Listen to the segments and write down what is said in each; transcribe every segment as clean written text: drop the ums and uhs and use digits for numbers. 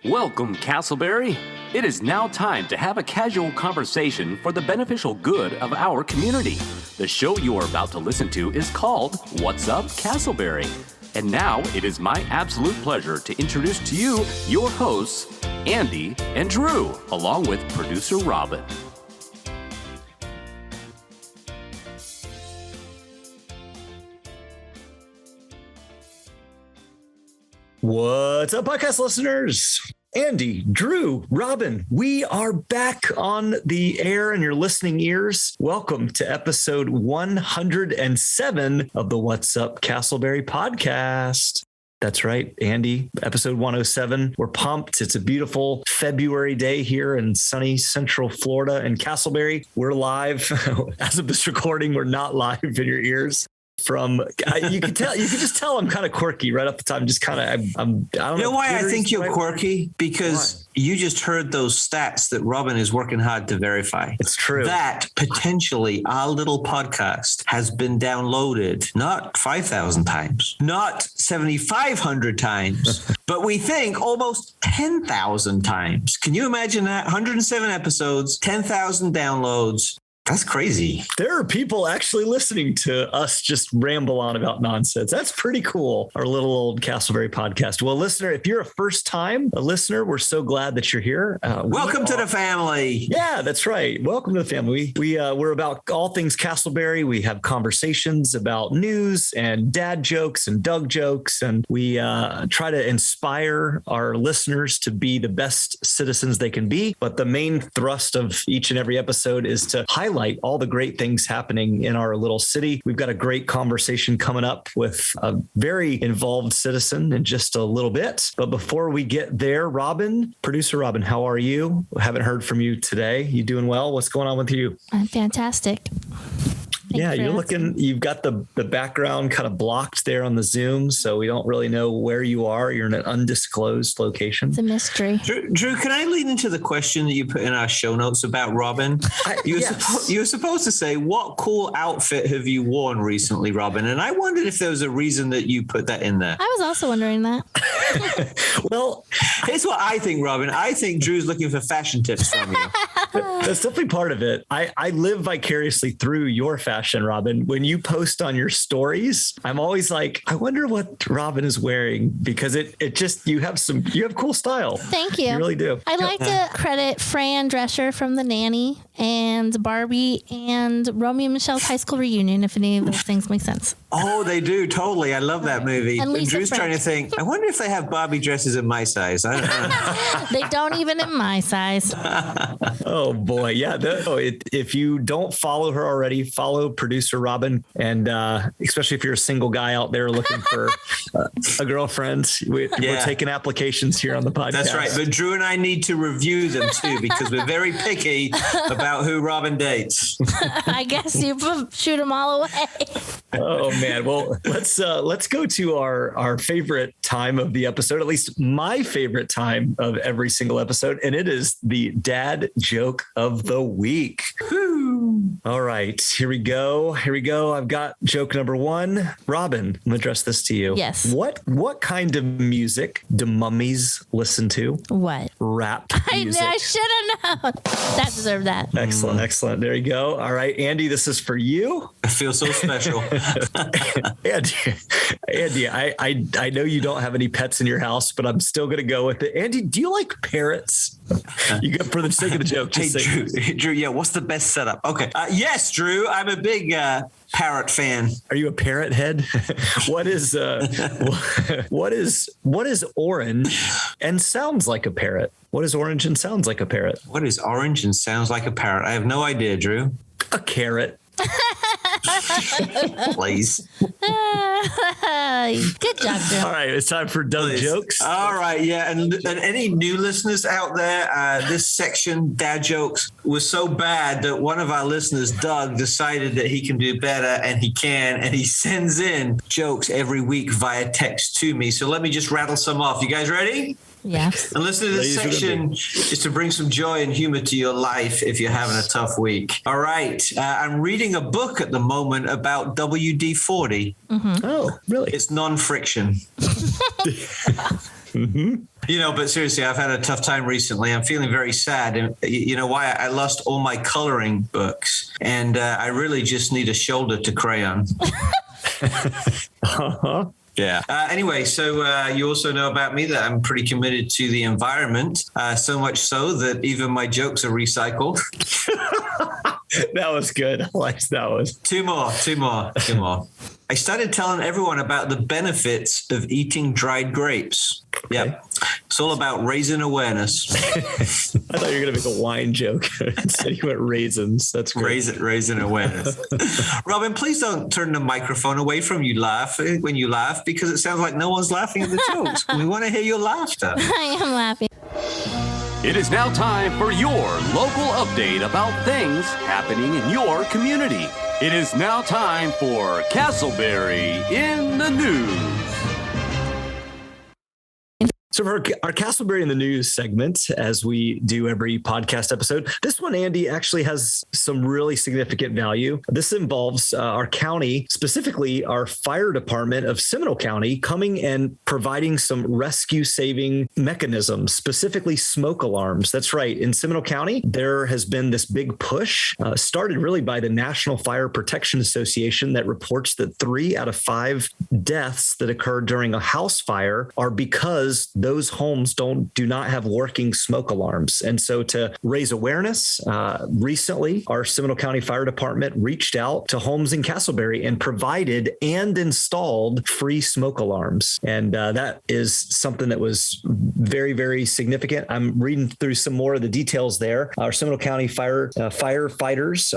Welcome, Casselberry. It is now time to have a casual conversation for the beneficial good of our community. The show you are about to listen to is called What's Up, Casselberry? And now it is my absolute pleasure to introduce to you your hosts, Andy and Drew, along with producer Robin. What's up, podcast listeners? Andy, Drew, Robin, we are back on the air in your listening ears. Welcome to episode 107 of the What's Up, Casselberry podcast. That's right, Andy, episode 107. We're pumped. It's a beautiful February day here in sunny Central Florida and Casselberry. We're live. As of this recording, we're not live in your ears. You can just tell I'm kind of quirky right off the top. Just kind of, I don't know. You know why I think you're quirky? Because you just heard those stats that Robin is working hard to verify. It's true. That potentially our little podcast has been downloaded not 5,000 times, not 7,500 times, but we think almost 10,000 times. Can you imagine that? 107 episodes, 10,000 downloads. That's crazy. There are people actually listening to us just ramble on about nonsense. That's pretty cool. Our little old Casselberry podcast. Well, listener, if you're a first time listener, we're so glad that you're here. Welcome to the family. Yeah, that's right. Welcome to the family. We're about all things Casselberry. We have conversations about news and dad jokes and Doug jokes. And we try to inspire our listeners to be the best citizens they can be. But the main thrust of each and every episode is to highlight all the great things happening in our little city. We've got a great conversation coming up with a very involved citizen in just a little bit. But before we get there, Robin, producer Robin, how are you? Haven't heard from you today. You doing well? What's going on with you? I'm fantastic. You've got the background kind of blocked there on the Zoom, so we don't really know where you are. You're in an undisclosed location. It's a mystery. Drew, can I lead into the question that you put in our show notes about Robin? You were supposed to say, what cool outfit have you worn recently, Robin? And I wondered if there was a reason that you put that in there. I was also wondering that. Well, here's what I think, Robin. I think Drew's looking for fashion tips from you. That's definitely part of it. I live vicariously through your fashion, Robin. When you post on your stories, I'm always like, I wonder what Robin is wearing, because it just, you have cool style. Thank you. You really do. I'd like to credit Fran Drescher from The Nanny and Barbie and Romeo and Michelle's High School Reunion, if any of those things make sense. Oh, they do. Totally. I love that movie. And Drew's trying to think, I wonder if they have Barbie dresses in my size. I don't know. They don't even in my size. Oh boy. Yeah. If you don't follow her already, follow producer Robin. And especially if you're a single guy out there looking for a girlfriend, we're taking applications here on the podcast. That's right. But Drew and I need to review them too, because we're very picky about who Robin dates. I guess you shoot them all away. Oh man. Well, let's go to our favorite time of the episode, at least my favorite time of every single episode. And it is the dad joke of the week. Woo. All right, here we go. I've got joke number one. Robin, I'm gonna address this to you. Yes. What kind of music do mummies listen to? What? Rap music. I should have known. That deserved that. Excellent. There you go. All right, Andy, this is for you. I feel so special. Andy, I know you don't have any pets in your house, but I'm still gonna go with it. Andy, do you like parrots? You go for the sake of the joke. Drew, yeah, what's the best setup? Okay. Yes, Drew, I'm a big parrot fan. Are you a parrot head? What is orange and sounds like a parrot? What is orange and sounds like a parrot? What is orange and sounds like a parrot? I have no idea, Drew. A carrot. Please. Good job, Drew. All right, it's time for Doug jokes. All right, yeah, and any new listeners out there, this section, dad jokes, was so bad that one of our listeners, Doug, decided that he can do better, and he sends in jokes every week via text to me. So let me just rattle some off. You guys ready? Yes. And listen to this section is to bring some joy and humor to your life if you're having a tough week. All right. I'm reading a book at the moment about WD-40. Mm-hmm. Oh, really? It's non-friction. Mm-hmm. But seriously, I've had a tough time recently. I'm feeling very sad. And you know why? I lost all my coloring books, and I really just need a shoulder to crayon. Yeah. Anyway, so you also know about me that I'm pretty committed to the environment, so much so that even my jokes are recycled. That was good. I liked that one. Two more. I started telling everyone about the benefits of eating dried grapes. Okay. Yeah. It's all about raising awareness. I thought you were going to make a wine joke. Instead you went raisins. That's great. Raising awareness. Robin, please don't turn the microphone away from you when you laugh, because it sounds like no one's laughing at the jokes. We want to hear your laughter. I am laughing. It is now time for your local update about things happening in your community. It is now time for Casselberry in the News. So for our Casselberry in the News segment, as we do every podcast episode, this one, Andy, actually has some really significant value. This involves our county, specifically our fire department of Seminole County, coming and providing some rescue saving mechanisms, specifically smoke alarms. That's right. In Seminole County, there has been this big push, started really by the National Fire Protection Association, that reports that 3 out of 5 deaths that occur during a house fire are because those homes do not have working smoke alarms. And so to raise awareness, recently, our Seminole County Fire Department reached out to homes in Casselberry and provided and installed free smoke alarms. And that is something that was very, very significant. I'm reading through some more of the details there. Our Seminole County firefighters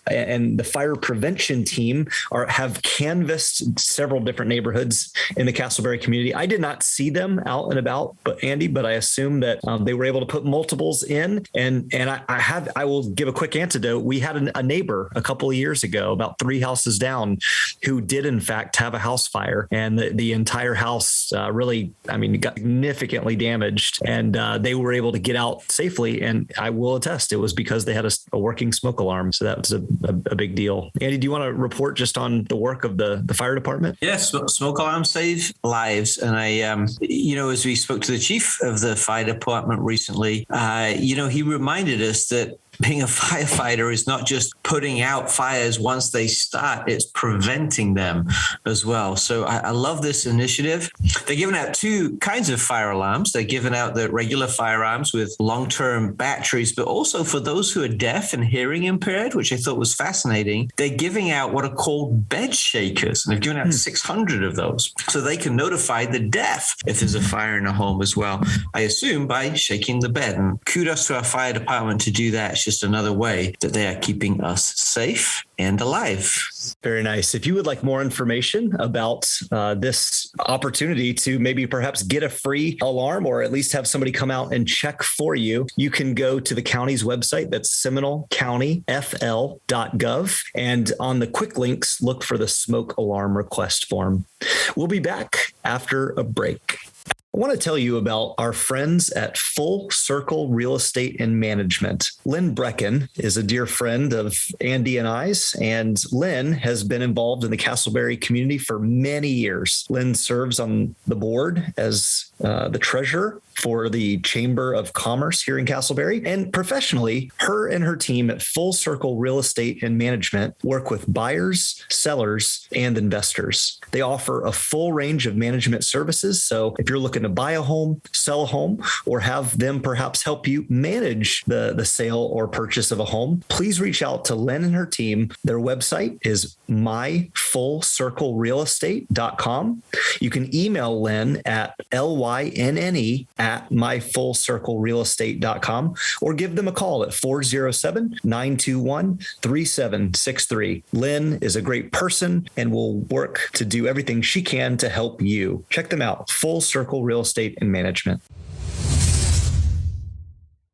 and the fire prevention team have canvassed several different neighborhoods in the Casselberry community. I did not see them out and about, but I assume that they were able to put multiples in. And I will give a quick antidote. We had a neighbor a couple of years ago, about 3 houses down, who did in fact have a house fire, and the entire house got significantly damaged, and they were able to get out safely. And I will attest, it was because they had a working smoke alarm. So that was a big deal. Andy, do you want to report just on the work of the fire department? Yes, smoke alarms save lives. And I, as we spoke to the chief of the fire department recently, he reminded us that being a firefighter is not just putting out fires once they start, it's preventing them as well. So I love this initiative. They're giving out 2 kinds of fire alarms. They're giving out the regular firearms with long-term batteries, but also for those who are deaf and hearing impaired, which I thought was fascinating, they're giving out what are called bed shakers. And they've given out 600 of those. So they can notify the deaf if there's a fire in a home as well, I assume by shaking the bed. And kudos to our fire department to do that. It's just another way that they are keeping us safe and alive. Very nice. If you would like more information about this opportunity to maybe perhaps get a free alarm, or at least have somebody come out and check for you, you can go to the county's website. That's seminolecountyfl.gov. And on the quick links, look for the smoke alarm request form. We'll be back after a break. I want to tell you about our friends at Full Circle Real Estate and Management. Lynn Brecken is a dear friend of Andy and I's, and Lynn has been involved in the Casselberry community for many years. Lynn serves on the board as the treasurer for the Chamber of Commerce here in Casselberry. And professionally, her and her team at Full Circle Real Estate and Management work with buyers, sellers, and investors. They offer a full range of management services. So if you're looking to buy a home, sell a home, or have them perhaps help you manage the sale or purchase of a home, please reach out to Lynn and her team. Their website is myfullcirclerealestate.com. You can email Lynn at lynnne@myfullcirclerealestate.com, or give them a call at 407-921-3763. Lynn is a great person and will work to do everything she can to help you. Check them out, Full Circle Real Estate and Management.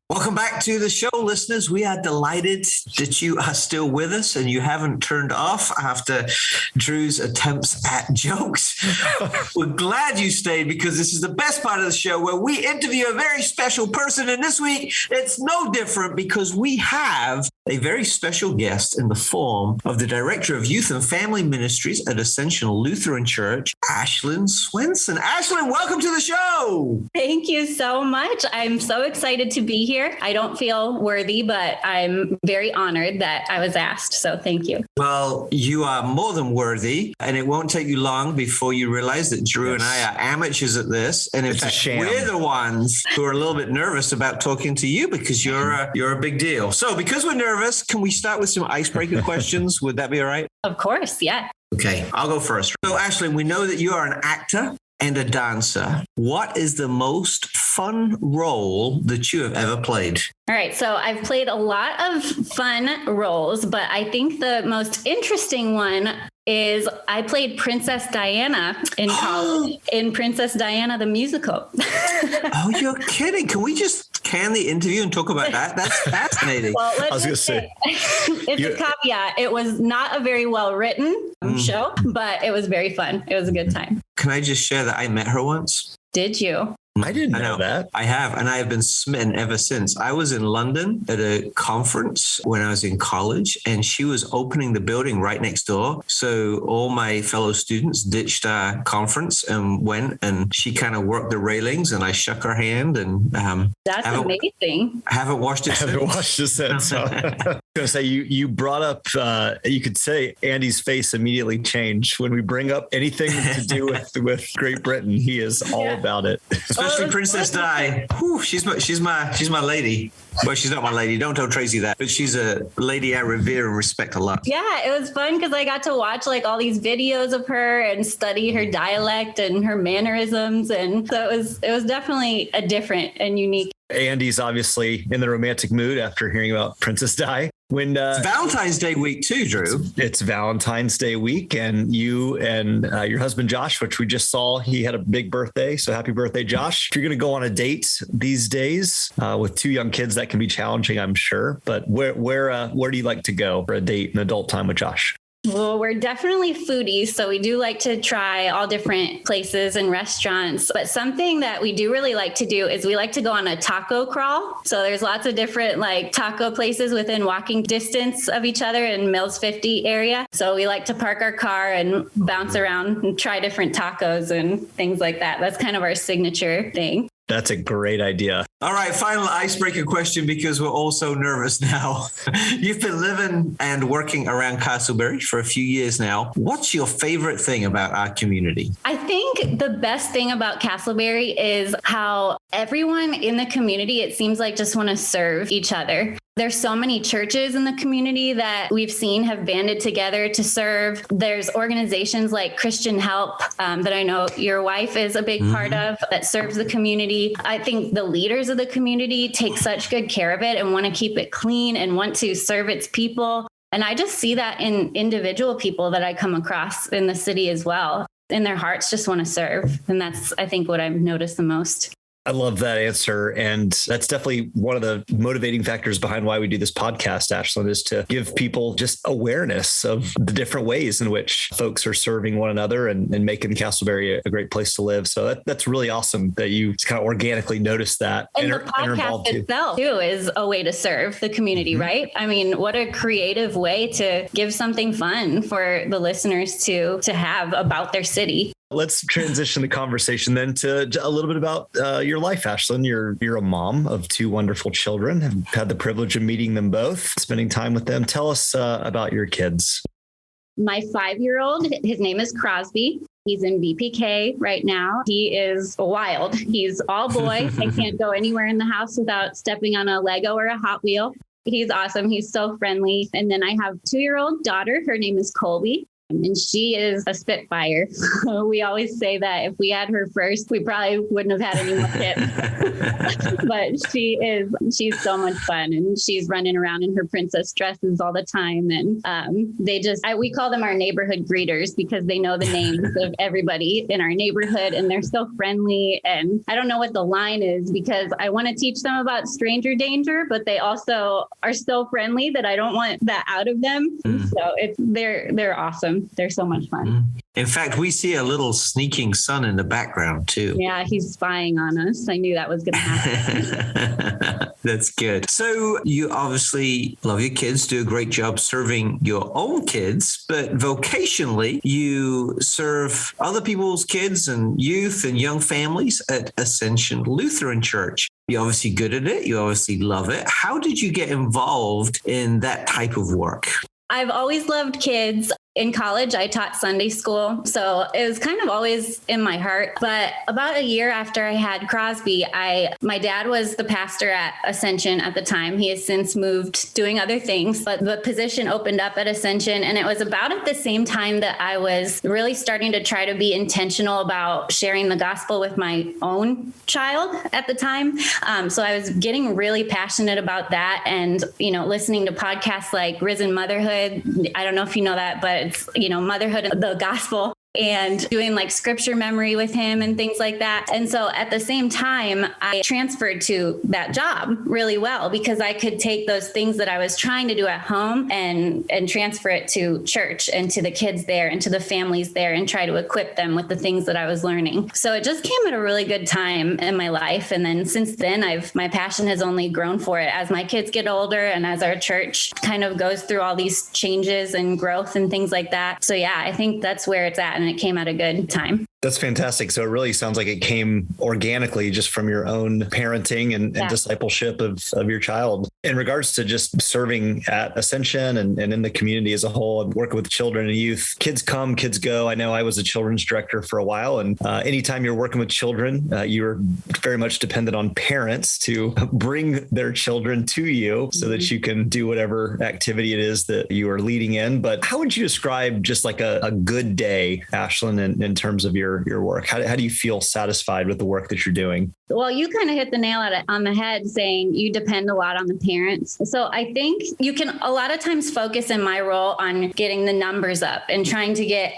Welcome back to the show, listeners. We are delighted that you are still with us and you haven't turned off after Drew's attempts at jokes. We're glad you stayed, because this is the best part of the show where we interview a very special person. And this week, it's no different, because we have a very special guest in the form of the Director of Youth and Family Ministries at Ascension Lutheran Church, Ashlyn Swenson. Ashlyn, welcome to the show. Thank you so much. I'm so excited to be here. I don't feel worthy, but I'm very honored that I was asked. So thank you. Well, you are more than worthy, and it won't take you long before you realize that Drew and I are amateurs at this. And in fact, we're the ones who are a little bit nervous about talking to you because you're a big deal. So because we're nervous, can we start with some icebreaker questions? Would that be all right? Of course. Yeah. Okay, I'll go first. So Ashlyn, we know that you are an actor and a dancer. What is the most fun role that you have ever played? All right. So I've played a lot of fun roles, but I think the most interesting one is I played Princess Diana in college in Princess Diana the musical. Oh, you're kidding. Can we just can the interview and talk about that? That's fascinating. Well, I was going to say. It's a caveat. It was not a very well written show, but it was very fun. It was a good time. Can I just share that I met her once? Did you? I didn't know that. I have, and I have been smitten ever since. I was in London at a conference when I was in college, and she was opening the building right next door. So all my fellow students ditched our conference and went, and she kind of worked the railings, and I shook her hand. And that's amazing. I haven't watched it since. I haven't watched it since. So. I was going to say, you brought up, you could say Andy's face immediately changed. When we bring up anything to do with Great Britain, he is all about it. Especially Princess Di. Whew, she's my lady. Well, she's not my lady. Don't tell Tracy that. But she's a lady I revere and respect a lot. Yeah, it was fun because I got to watch like all these videos of her and study her dialect and her mannerisms. And so it was definitely a different and unique. Andy's obviously in the romantic mood after hearing about Princess Di. It's Valentine's Day week too, Drew. It's Valentine's Day week, and you and your husband Josh, which we just saw, he had a big birthday. So happy birthday, Josh! If you're going to go on a date these days with two young kids, that can be challenging, I'm sure. But where do you like to go for a date and adult time with Josh? Well, we're definitely foodies, so we do like to try all different places and restaurants. But something that we do really like to do is we like to go on a taco crawl. So there's lots of different like taco places within walking distance of each other in Mills 50 area. So we like to park our car and bounce around and try different tacos and things like that. That's kind of our signature thing. That's a great idea. All right, final icebreaker question because we're all so nervous now. You've been living and working around Casselberry for a few years now. What's your favorite thing about our community? I think the best thing about Casselberry is how everyone in the community, it seems like, just want to serve each other. There's so many churches in the community that we've seen have banded together to serve. There's organizations like Christian Help that I know your wife is a big part of that serves the community. I think the leaders of the community take such good care of it and want to keep it clean and want to serve its people. And I just see that in individual people that I come across in the city as well. In their hearts, just want to serve. And that's, I think, what I've noticed the most. I love that answer. And that's definitely one of the motivating factors behind why we do this podcast, Ashlyn, is to give people just awareness of the different ways in which folks are serving one another and making Casselberry a great place to live. So that's really awesome that you just kind of organically noticed that. And the podcast itself too is a way to serve the community, right? I mean, what a creative way to give something fun for the listeners to have about their city. Let's transition the conversation then to a little bit about your life, Ashlyn. You're a mom of two wonderful children. Have had the privilege of meeting them both, spending time with them. Tell us about your kids. My 5-year-old, his name is Crosby. He's in VPK right now. He is wild. He's all boy. I can't go anywhere in the house without stepping on a Lego or a Hot Wheel. He's awesome. He's so friendly. And then I have a 2-year-old daughter. Her name is Koeppe. And she is a spitfire. We always say that if we had her first, we probably wouldn't have had any more kids. But she's so much fun, and she's running around in her princess dresses all the time. And we call them our neighborhood greeters because they know the names of everybody in our neighborhood, and they're so friendly. And I don't know what the line is because I want to teach them about stranger danger, but they also are so friendly that I don't want that out of them. So they're awesome. They're so much fun. In fact, we see a little sneaking son in the background too. Yeah, he's spying on us. I knew that was going to happen. That's good. So you obviously love your kids, do a great job serving your own kids, but vocationally, you serve other people's kids and youth and young families at Ascension Lutheran Church. You're obviously good at it. You obviously love it. How did you get involved in that type of work? I've always loved kids. In college, I taught Sunday school, so it was kind of always in my heart. But about a year after I had Crosby, my dad was the pastor at Ascension at the time. He has since moved doing other things, but the position opened up at Ascension. And it was about at the same time that I was really starting to try to be intentional about sharing the gospel with my own child at the time. So I was getting really passionate about that and, listening to podcasts like Risen Motherhood. I don't know if you know that, but it's, motherhood and the gospel, and doing like scripture memory with him and things like that. And so at the same time, I transferred to that job really well because I could take those things that I was trying to do at home and transfer it to church and to the kids there and to the families there and try to equip them with the things that I was learning. So it just came at a really good time in my life. And then since then, my passion has only grown for it as my kids get older and as our church kind of goes through all these changes and growth and things like that. So yeah, I think that's where it's at. And it came at a good time. That's fantastic. So it really sounds like it came organically just from your own parenting and discipleship of your child. In regards to just serving at Ascension and in the community as a whole and working with children and youth, kids come, kids go. I know I was a children's director for a while. And anytime you're working with children, you're very much dependent on parents to bring their children to you so that you can do whatever activity it is that you are leading in. But how would you describe just like a good day, Ashlyn, in terms of your work? How do you feel satisfied with the work that you're doing? Well, you kind of hit the nail on the head saying you depend a lot on the parents. So I think you can a lot of times focus in my role on getting the numbers up and trying to get,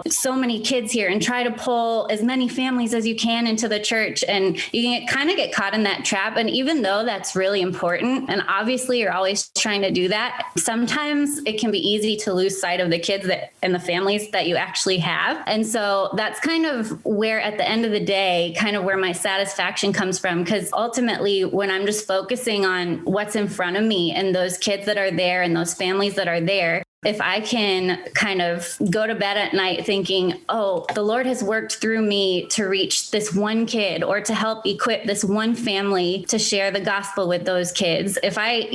so many kids here and try to pull as many families as you can into the church. And you can kind of get caught in that trap. And even though that's really important, and obviously you're always trying to do that, sometimes it can be easy to lose sight of the kids and the families that you actually have. And so that's kind of where at the end of the day, kind of where my satisfaction comes from, because ultimately when I'm just focusing on what's in front of me and those kids that are there and those families that are there, if I can kind of go to bed at night thinking, oh, the Lord has worked through me to reach this one kid or to help equip this one family to share the gospel with those kids. If I,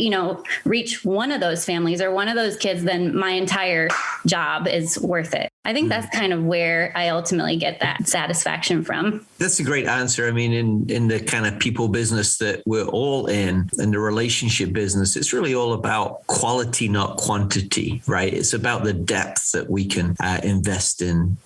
reach one of those families or one of those kids, then my entire job is worth it. I think that's kind of where I ultimately get that satisfaction from. That's a great answer. I mean, in the kind of people business that we're all in the relationship business, it's really all about quality, not quantity, right? It's about the depth that we can invest in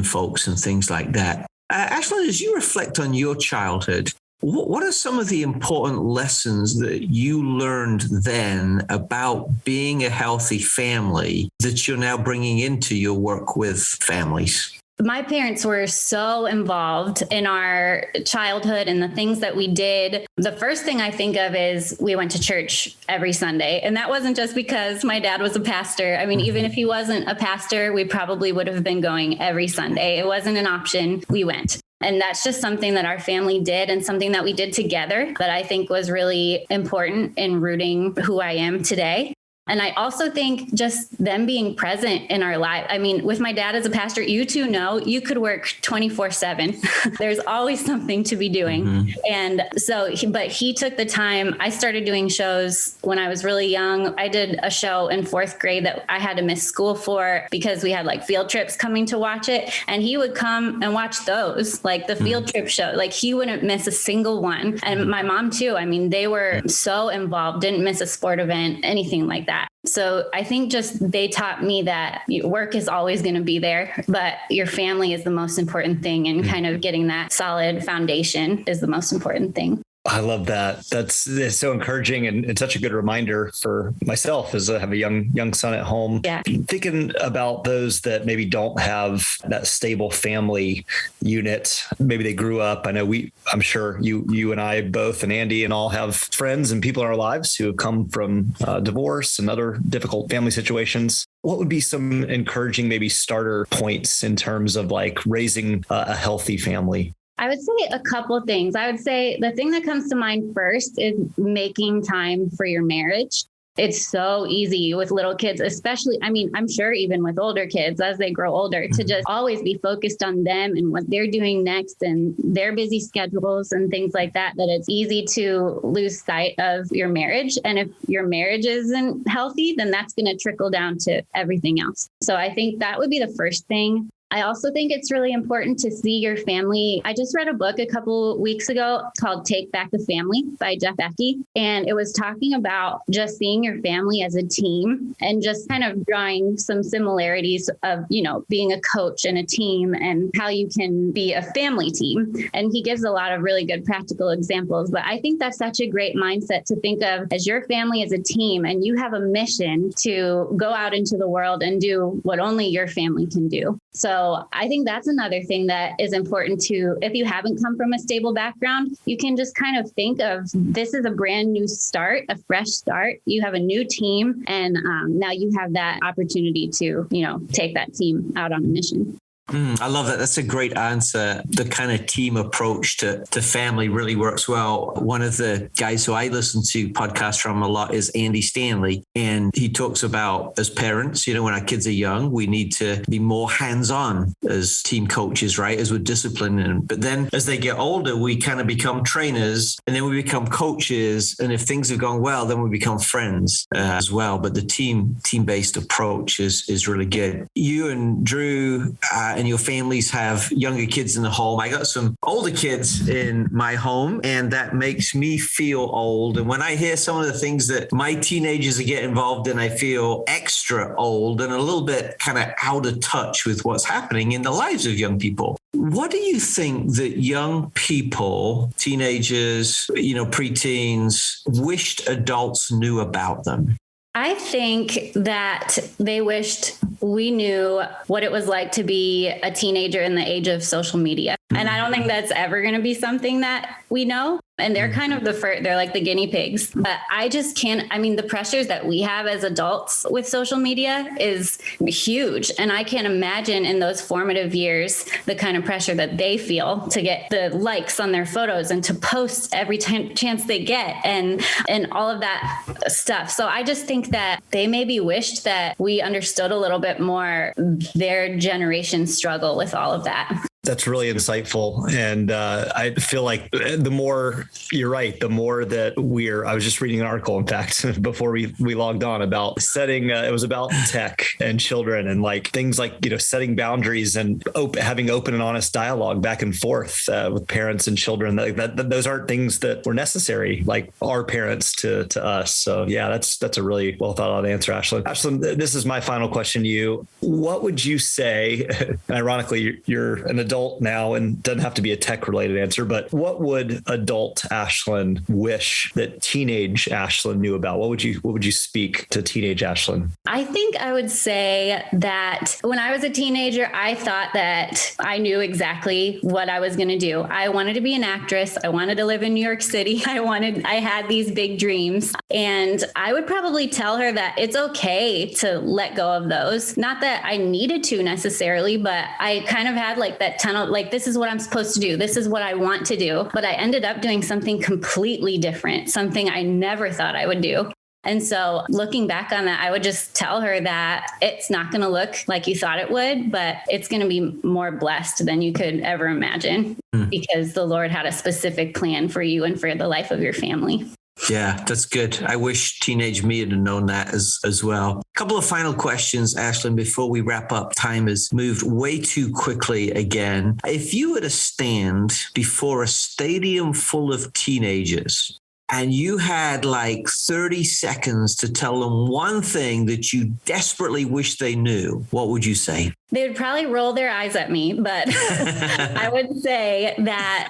folks and things like that. Ashlyn, as you reflect on your childhood, what are some of the important lessons that you learned then about being a healthy family that you're now bringing into your work with families? My parents were so involved in our childhood and the things that we did. The first thing I think of is we went to church every Sunday. And that wasn't just because my dad was a pastor. I mean, even if he wasn't a pastor, we probably would have been going every Sunday. It wasn't an option. We went. And that's just something that our family did and something that we did together that I think was really important in rooting who I am today. And I also think just them being present in our life. I mean, with my dad as a pastor, you two know you could work 24/7. There's always something to be doing. Mm-hmm. And so, but he took the time. I started doing shows when I was really young. I did a show in 4th grade that I had to miss school for because we had like field trips coming to watch it. And he would come and watch those, like the field trip show. Like he wouldn't miss a single one. And my mom too. I mean, they were so involved, didn't miss a sport event, anything like that. So I think just they taught me that work is always going to be there, but your family is the most important thing, and kind of getting that solid foundation is the most important thing. I love that. That's so encouraging and such a good reminder for myself as I have a young son at home. Yeah. Thinking about those that maybe don't have that stable family unit. Maybe they grew up. I know I'm sure you and I both and Andy and all have friends and people in our lives who have come from divorce and other difficult family situations. What would be some encouraging maybe starter points in terms of like raising a healthy family? I would say a couple things. I would say the thing that comes to mind first is making time for your marriage. It's so easy with little kids, especially, I mean, I'm sure even with older kids as they grow older, to just always be focused on them and what they're doing next and their busy schedules and things like that, that it's easy to lose sight of your marriage. And if your marriage isn't healthy, then that's going to trickle down to everything else. So I think that would be the first thing. I also think it's really important to see your family. I just read a book a couple weeks ago called Take Back the Family by Jeff Becky. And it was talking about just seeing your family as a team and just kind of drawing some similarities of, you know, being a coach and a team and how you can be a family team. And he gives a lot of really good practical examples. But I think that's such a great mindset to think of as your family as a team, and you have a mission to go out into the world and do what only your family can do. So I think that's another thing that is important to, if you haven't come from a stable background, you can just kind of think of this is a brand new start, a fresh start. You have a new team, and now you have that opportunity to, you know, take that team out on a mission. I love that. That's a great answer. The kind of team approach to family really works well. One of the guys who I listen to podcasts from a lot is Andy Stanley. And he talks about, as parents, you know, when our kids are young, we need to be more hands-on as team coaches, right? As we're disciplining. But then as they get older, we kind of become trainers, and then we become coaches. And if things have gone well, then we become friends as well. But the team-based approach is really good. You and Drew and your families have younger kids in the home. I got some older kids in my home, and that makes me feel old. And when I hear some of the things that my teenagers are getting involved in, I feel extra old and a little bit kind of out of touch with what's happening in the lives of young people. What do you think that young people, teenagers, you know, preteens, wished adults knew about them? I think that they wished we knew what it was like to be a teenager in the age of social media. And I don't think that's ever going to be something that we know. And they're kind of they're like the guinea pigs. But I just can't, I mean, the pressures that we have as adults with social media is huge. And I can't imagine in those formative years, the kind of pressure that they feel to get the likes on their photos and to post every chance they get and all of that stuff. So I just think that they maybe wished that we understood a little bit more their generation's struggle with all of that. That's really insightful. And I feel like the more, you're right, the more that I was just reading an article, in fact, before we logged on about setting, it was about tech and children and like things like, you know, setting boundaries and having open and honest dialogue back and forth with parents and children. Those aren't things that were necessary, like our parents to us. So yeah, that's a really well thought out answer, Ashlyn. Ashlyn, this is my final question to you. What would you say, and ironically, you're an adult now and doesn't have to be a tech related answer, but what would adult Ashlyn wish that teenage Ashlyn knew about? What would you speak to teenage Ashlyn? I think I would say that when I was a teenager, I thought that I knew exactly what I was going to do. I wanted to be an actress. I wanted to live in New York City. I had these big dreams, and I would probably tell her that it's okay to let go of those. Not that I needed to necessarily, but I kind of had like that tunnel, like this is what I'm supposed to do. This is what I want to do. But I ended up doing something completely different, something I never thought I would do. And so looking back on that, I would just tell her that it's not going to look like you thought it would, but it's going to be more blessed than you could ever imagine because the Lord had a specific plan for you and for the life of your family. Yeah, that's good. I wish teenage me had known that as well. A couple of final questions, Ashlyn, before we wrap up. Time has moved way too quickly again. If you were to stand before a stadium full of teenagers and you had like 30 seconds to tell them one thing that you desperately wish they knew, what would you say? They would probably roll their eyes at me, but I would say that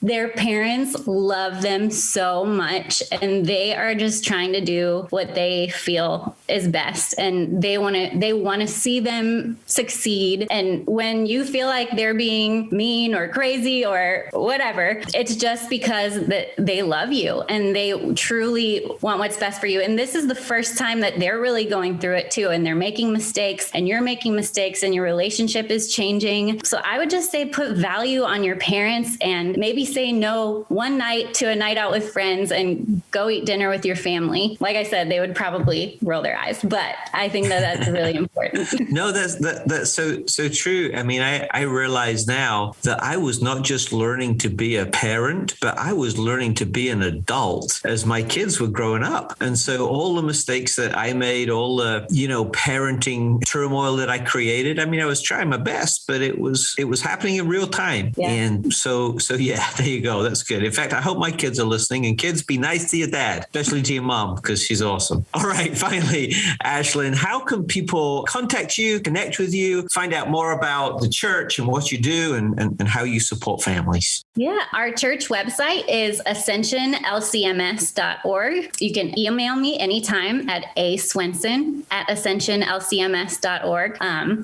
their parents love them so much and they are just trying to do what they feel is best. And they want to see them succeed. And when you feel like they're being mean or crazy or whatever, it's just because that they love you and they truly want what's best for you. And this is the first time that they're really going through it too. And they're making mistakes and you're making mistakes and you're your relationship is changing. So I would just say put value on your parents and maybe say no one night to a night out with friends and go eat dinner with your family. Like I said, they would probably roll their eyes, but I think that that's really important. No, that's so true. I mean, I realize now that I was not just learning to be a parent, but I was learning to be an adult as my kids were growing up. And so all the mistakes that I made, all the, parenting turmoil that I created, I mean, I was trying my best, but it was happening in real time. Yeah. And so yeah, there you go. That's good. In fact, I hope my kids are listening, and kids, be nice to your dad, especially to your mom, because she's awesome. All right. Finally, Ashlyn, how can people contact you, connect with you, find out more about the church and what you do and how you support families? Yeah, our church website is ascensionlcms.org. You can email me anytime at aswenson@ascensionlcms.org.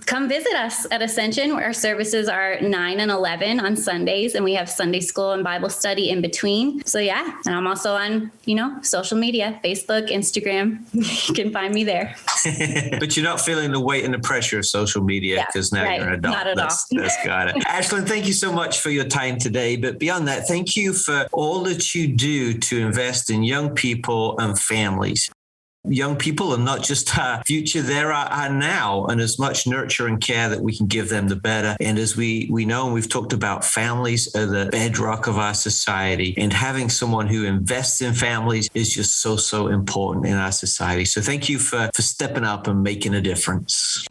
Come visit us at Ascension, where our services are 9 and 11 on Sundays, and we have Sunday school and Bible study in between. So yeah, and I'm also on, social media, Facebook, Instagram. You can find me there. But you're not feeling the weight and the pressure of social media because now you're an adult. Not at all. That's got it. Ashlyn, thank you so much for your time today. But beyond that, thank you for all that you do to invest in young people and families. Young people are not just our future, they're our now. And as much nurture and care that we can give them, the better. And as we know, and we've talked about, families are the bedrock of our society. And having someone who invests in families is just so important in our society. So thank you for stepping up and making a difference.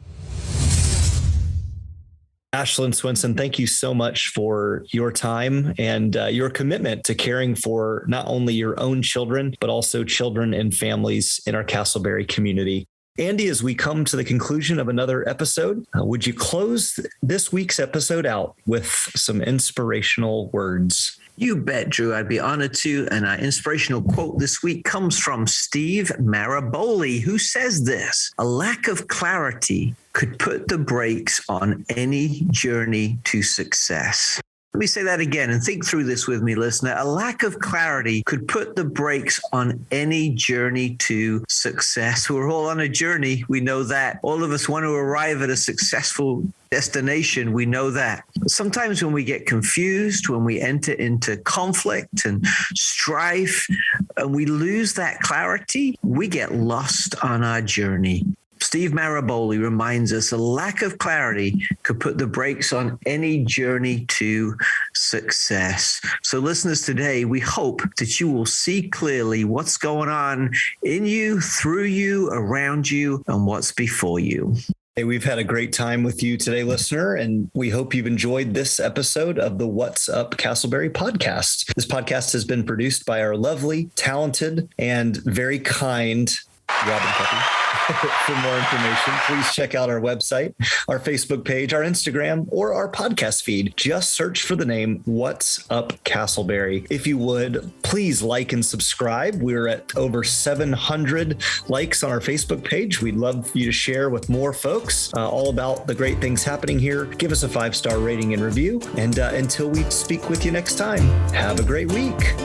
Ashlyn Swenson, thank you so much for your time and your commitment to caring for not only your own children, but also children and families in our Casselberry community. Andy, as we come to the conclusion of another episode, would you close this week's episode out with some inspirational words? You bet, Drew. I'd be honored to. And our inspirational quote this week comes from Steve Maraboli, who says this: "A lack of clarity could put the brakes on any journey to success." Let me say that again and think through this with me, listener. A lack of clarity could put the brakes on any journey to success. We're all on a journey. We know that. All of us want to arrive at a successful destination. We know that. But sometimes when we get confused, when we enter into conflict and strife, and we lose that clarity, we get lost on our journey. Steve Maraboli reminds us a lack of clarity could put the brakes on any journey to success. So listeners, today, we hope that you will see clearly what's going on in you, through you, around you, and what's before you. Hey, we've had a great time with you today, listener, and we hope you've enjoyed this episode of the What's Up Casselberry podcast. This podcast has been produced by our lovely, talented, and very kind Robin Koeppe. For more information, please check out our website, our Facebook page, our Instagram, or our podcast feed. Just search for the name What's Up Casselberry. If you would, please like and subscribe. We're at over 700 likes on our Facebook page. We'd love you to share with more folks all about the great things happening here. Give us a 5-star rating and review. And until we speak with you next time, have a great week.